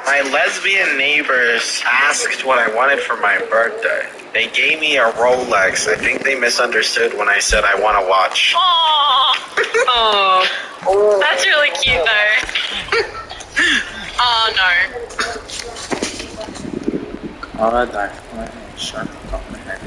My lesbian neighbors asked what I wanted for my birthday. They gave me a Rolex. I think they misunderstood when I said I want a watch. Aww. Oh. That's really cute though. Oh no. Oh, that sharp top my head.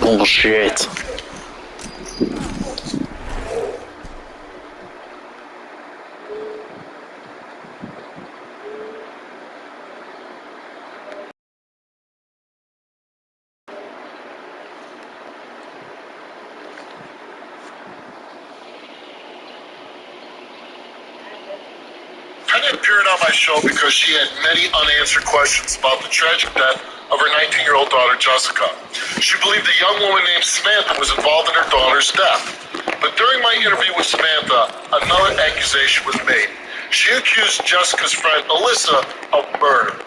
Bullshit. Penny appeared on my show because she had many unanswered questions about the tragic death of her 19-year-old daughter, Jessica. She believed a young woman named Samantha was involved in her daughter's death. But during my interview with Samantha, another accusation was made. She accused Jessica's friend, Alyssa, of murder.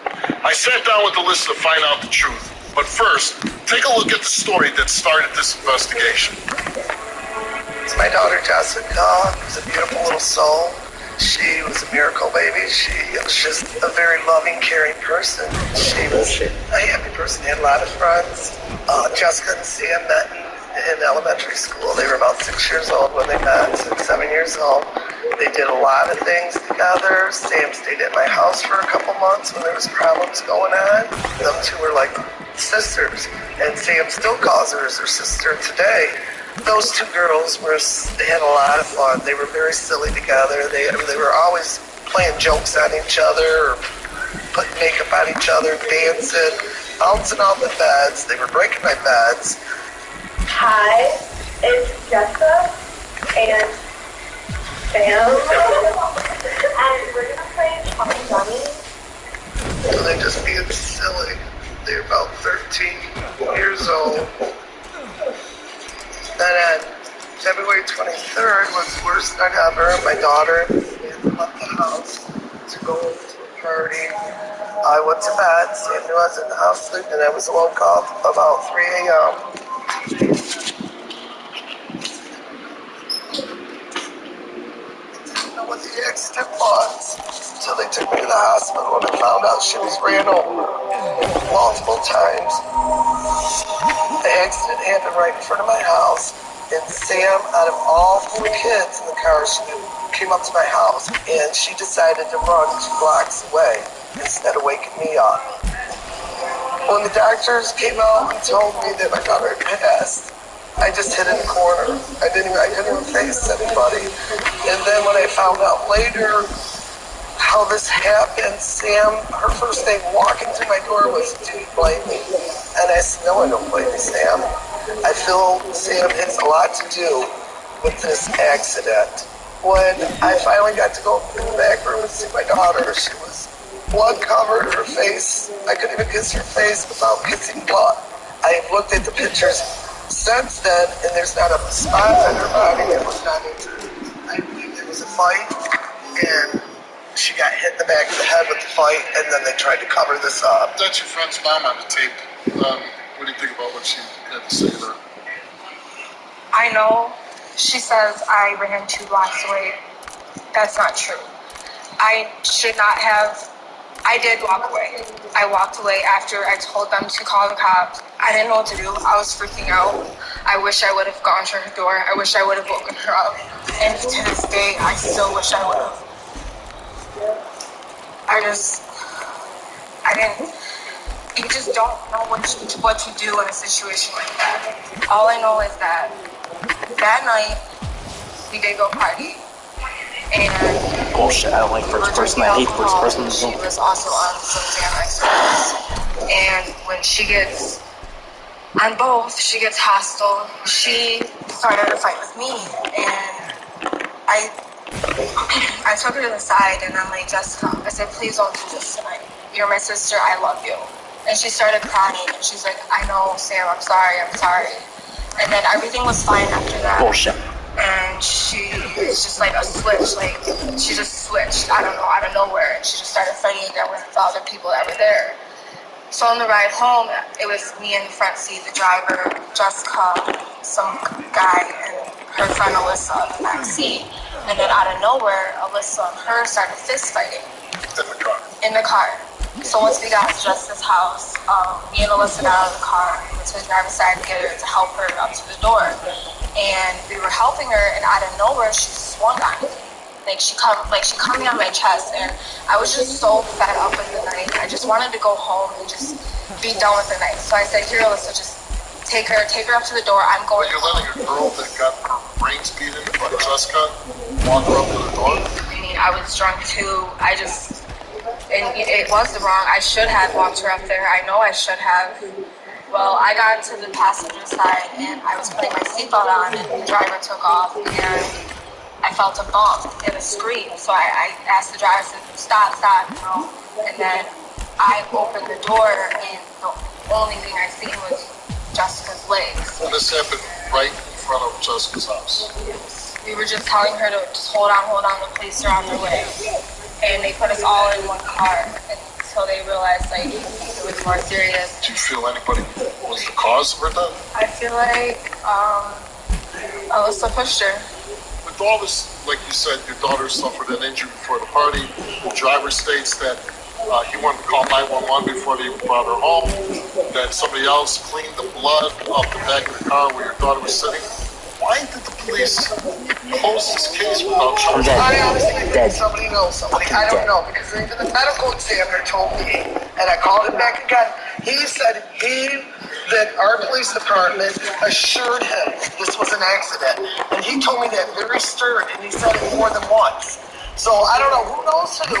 I sat down with Alyssa to find out the truth. But first, take a look at the story that started this investigation. It's my daughter, Jessica. She's a beautiful little soul. She was a miracle baby. She was just a very loving, caring person. She was a happy person. They had a lot of friends. Jessica and Sam met in elementary school. They were about 6 years old when they met, 7 years old. They did a lot of things together. Sam stayed at my house for a couple months when there was problems going on. Them two were like sisters, and Sam still calls her as her sister today. Those two girls they had a lot of fun. They were very silly together. They were always playing jokes on each other or putting makeup on on each other, dancing, bouncing off the beds. They were breaking my beds. Hi, it's Jessa and Sam. And we're gonna play Tommy Dummy. And they're just being silly. They're about 13 years old. And then February 23rd was the worst night ever. My daughter left the house to go to a party. I went to bed. Sam knew I was in the house sleeping, and I was woke up about 3 a.m. Didn't know what the accident was until they took me to the hospital and I found out she was ran over multiple times. The accident happened right in front of my house, and Sam, out of all 4 kids in the car, she came up to my house, and she decided to run 2 blocks away instead of waking me up. When the doctors came out and told me that my daughter had passed, I just hid in the corner. I couldn't even face anybody. And then when I found out later how this happened, Sam, her first thing walking through my door was, "Do you blame me?" And I said, "No, I don't blame you, Sam. I feel Sam has a lot to do with this accident." When I finally got to go in the back room and see my daughter, she was blood covered, her face. I couldn't even kiss her face without kissing blood. I have looked at the pictures since then, and there's not a spot on her body that was not injured. I believe there was a fight, and she got hit in the back of the head with the fight, and then they tried to cover this up. That's your friend's mom on the tape. What do you think about what she had to say there? I know she says I ran 2 blocks away. That's not true. I should not have. I did walk away. I walked away after I told them to call the cops. I didn't know what to do. I was freaking out. I wish I would have gone to her door. I wish I would have woken her up. And to this day, I still wish I would have. You just don't know what to do in a situation like that. All I know is that night, we did go party. And Bullshit, I don't like first person, I hate first person. she was also on some Xanax drugs. And when she gets on both, she gets hostile. She started a fight with me. And I took her to the side and I'm like, "Jessica," I said, "please don't do this tonight. You're my sister, I love you." And she started crying and she's like, "I know, Sam, I'm sorry. And then everything was fine after that. Bullshit. And she was just like a switch, like she just switched, I don't know, out of nowhere. And she just started fighting again with the other people that were there. So on the ride home, it was me in the front seat, the driver, Jessica, some guy, and her friend Alyssa in the back seat. And then out of nowhere, Alyssa and her started fist fighting. In the car. So once we got to Jessica's house, me and Alyssa got out of the car, went to the driver's side to get her to help her up to the door. And we were helping her, and out of nowhere, she swung on me. She caught me on my chest, and I was just so fed up with the night. I just wanted to go home and just be done with the night. So I said, "Here, Alyssa, just take her up to the door. I'm going You're home." letting a girl that got her brains beaten by Jessica walk her up to the door? I mean, I was drunk too. And it was wrong. I should have walked her up there. I know I should have. Well, I got to the passenger side and I was putting my seatbelt on and the driver took off and I felt a bump and a scream. So I asked the driver, I said, stop, And then I opened the door and the only thing I seen was Jessica's legs. And this happened right in front of Jessica's house. We were just telling her to just hold on, the police are on their way. And they put us all in one car until they realized it was more serious. Do you feel anybody was the cause of her death? I feel like Alyssa pushed her. With all this, like you said, your daughter suffered an injury before the party. The driver states that he wanted to call 911 before they brought her home. That somebody else cleaned the blood off the back of the car where your daughter was sitting. Why did the police close this case without charging? I honestly think somebody knows somebody. I don't know, because even the medical examiner told me, and I called him back again, he said that our police department assured him this was an accident. And he told me that very stern, and he said it more than once. So I don't know who knows who.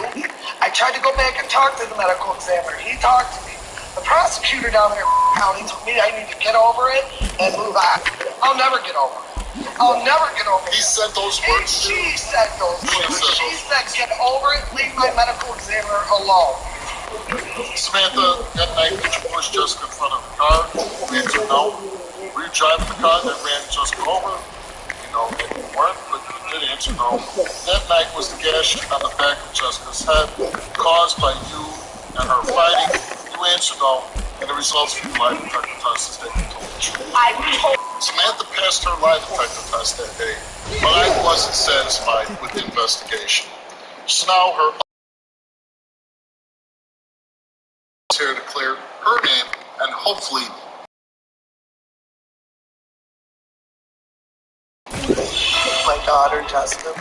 I tried to go back and talk to the medical examiner. He talked to me. The prosecutor down there in county told me I need to get over it and move on. I'll never get over it. I'll never get over it. He said those And words. she said those words. said She those said, get over it, leave my medical examiner alone. Samantha, that night did you push Jessica in front of the car? Answer no. Were you driving the car that ran Jessica over? You weren't, but you did answer no. That night was the gash on the back of Jessica's head caused by you and her fighting. You answered no, and the results from the lie detector test is that you told the truth. Samantha passed her lie detector test that day, but I wasn't satisfied with the investigation. So now her is here to clear her name and hopefully My daughter, Jessica,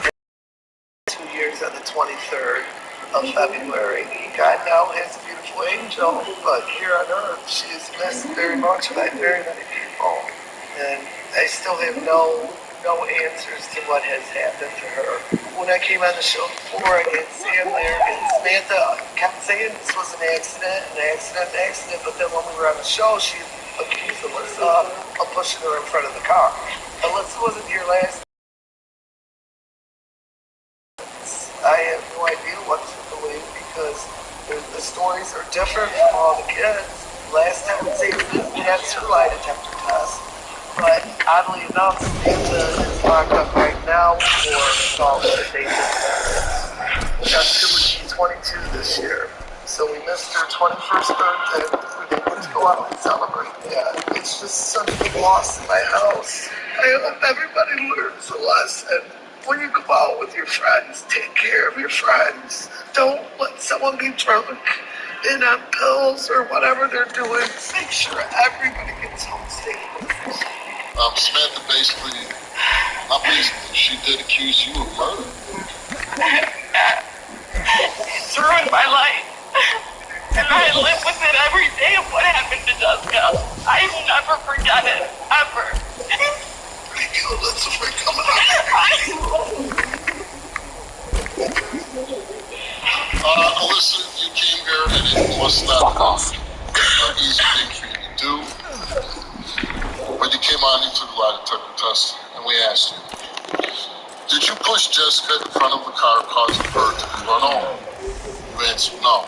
2 years on the 23rd of February. God now has a beautiful angel, but here on earth, she is missed very much by very many people. And I still have no answers to what has happened to her. When I came on the show before, I had Sam there, and Samantha kept saying this was an accident, but then when we were on the show, she accused Alyssa of pushing her in front of the car. Alyssa wasn't here last. I have no idea what to believe because the stories are different from all the kids. Last time we had her lie detector test, but oddly enough, Samantha is locked up right now for assault with a dangerous. Jessica would be 22 this year, so we missed her 21st birthday. We didn't get to go out and celebrate that. It's just such a loss in my house. I hope everybody learns a lesson. When you go out with your friends, take care of your friends. Don't let someone be drunk and on pills or whatever they're doing. Make sure everybody gets home safe. Samantha she did accuse you of murder. It's ruined my life. And I live with it every day of what happened to Jessica. I never forget it, ever. Thank you, Alyssa, for coming on. Alyssa, you came here and it was not an easy thing for you to do. When you came on, you took a lie detector test, and we asked you, did you push Jessica in front of the car causing her to be run over? You answered no.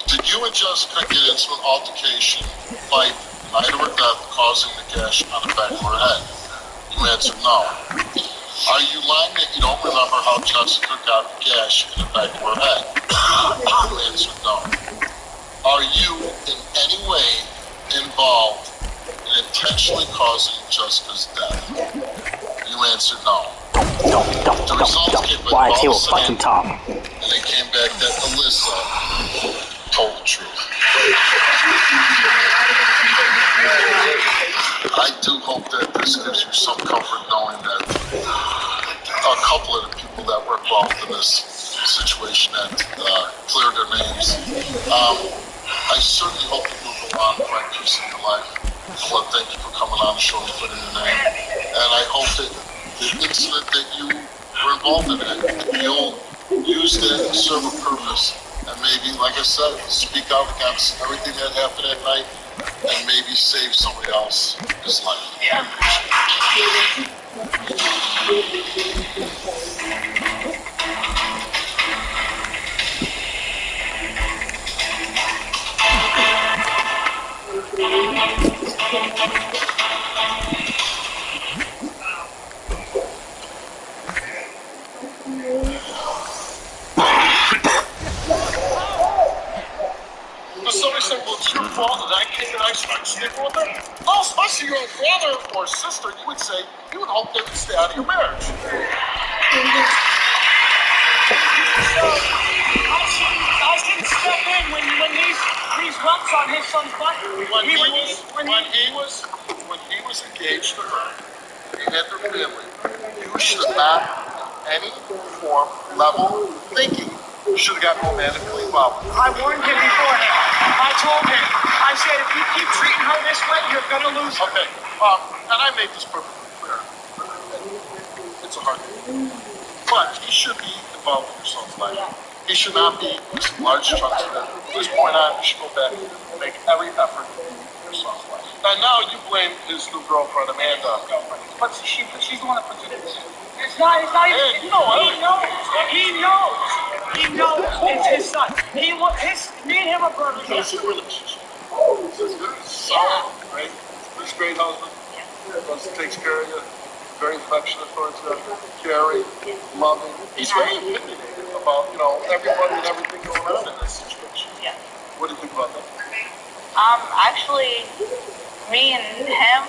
Did you and Jessica get into an altercation, fight, night of her death, causing the gash on the back of her head? You answered no. Are you lying that you don't remember how Jessica got the gash in the back of her head? You answered no. Are you in any way involved in intentionally causing Jessica's death? You answered no. The results came back all the same, and they came back that Alyssa told the truth. I do hope that this gives you some comfort knowing that a couple of the people that were involved in this situation that cleared their names. I certainly hope that you'll go on and find peace in your life. I want to thank you for coming on the show and putting your name. And I hope that the incident that you were involved in, you'll use that to serve a purpose. And maybe, like I said, speak out against everything that happened at night and maybe save somebody else's life. Yeah. Somebody said, well, it's your fault that I started sleeping with her. No, especially your own father or sister, you would say, you would hope they would stay out of your marriage. So, I didn't step in when these lumps on his son's butt. When he was engaged to her, he had their family. You should not, in any form, level, thinking, you should have gotten romantically involved. I warned him beforehand. I told him. I said, if you keep treating her this way, you're going to lose her. Okay, and I made this perfectly clear. It's a hard thing. But he should be involved in your son's life. He should not be missing large chunks of it. From this point on, you should go back and make every effort to be in your son's life. And now you blame his new girlfriend, Amanda. But she's the one that puts it in. It's not even, Hey, you know what? he knows it's his son. Me and him are brothers. It's a relationship. He's solid, right? He's a great husband. Takes care of you. Very affectionate towards you. Caring, loving. He's very opinionated about, everybody and everything going on in this situation. Yeah. What do you think about that? Actually, me and him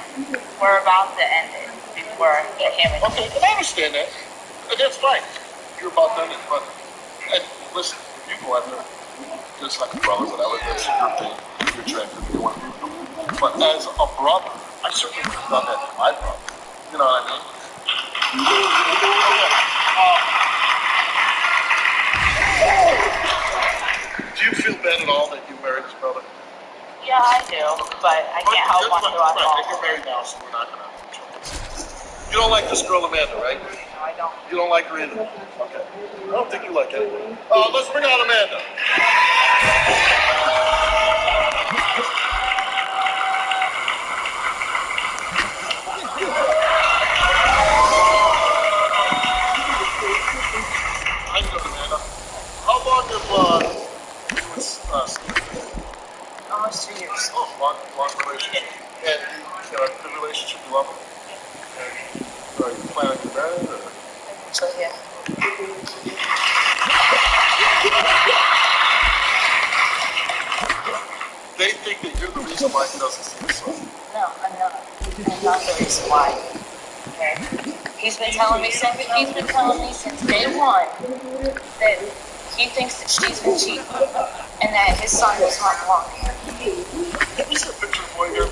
were about to end it before he came in. Okay, and I understand that. And that's fine. You're about done it, but listen, you go after just like a brother, whatever, that's your thing. You're attracted, you want to do. But as a brother, I certainly would have done that to my brother. You know what I mean? Do you feel bad at all that you married his brother? Yeah, I do, but I can't help That's myself. right. You're married now, so we're not going to. You don't like this girl Amanda, right? No, I don't. You don't like her either? Okay. I don't think you like her. Let's bring out Amanda. How you doing, Amanda? How long have you and Steve? Almost 2 years. Oh, long relationship. And you have a good relationship, you love him? And are you planning to get married, or? So, yeah. They think that you're the reason why he doesn't see his son. No, I'm not. I'm not the reason why. Okay? He's been telling me since day one that he thinks that she's been cheating and that his son does not belong to him. Can we see a picture of the boy here?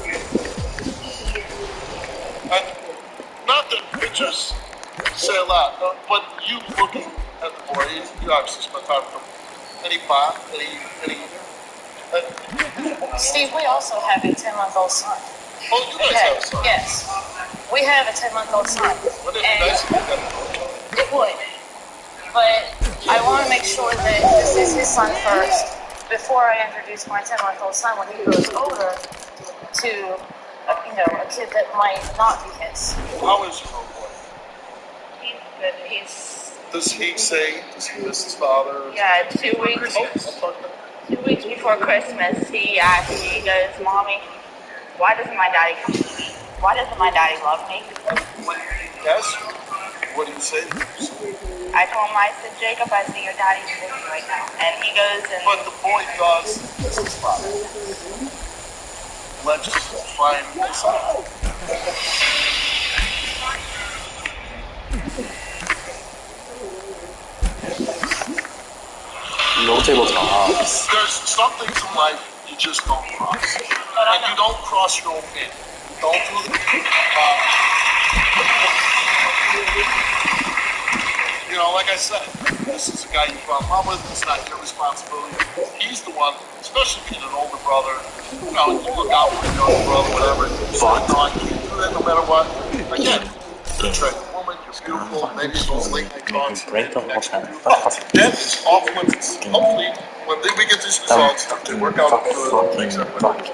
And not that pictures say a lot, but you looking at the boy, you obviously spent time with him. Any bot, Steve, we also have a 10-month-old son. Oh, you guys have a son. Yes. We have a 10-month-old son. Wouldn't it be nice if you got a It would. But I want to make sure that this is his son first before I introduce my 10-month-old son when he grows older to, a kid that might not be his. How is your little boy? He's good. Does he miss his father? Yeah, 2 weeks. Oh, I'm talking about. 2 weeks before Christmas, he goes, "Mommy, why doesn't my daddy come to me? Why doesn't my daddy love me?" Yes? What do you say? I told him, I said, "Jacob, I see your daddy's busy right now." And he goes and... But the boy does miss his father. Let's find this out. No tabletop. There's some things in life you just don't cross. And you don't cross your own man. Don't do the like I said, this is a guy you fell in love with. It's not your responsibility. He's the one, especially being an older brother. You look out for your younger brother, whatever. But no, I can't do that no matter what. Again, you're a attractive woman, you're beautiful, maybe those late night talks. That is off limits. Hopefully, when we get these results, they work out good. Makes everybody.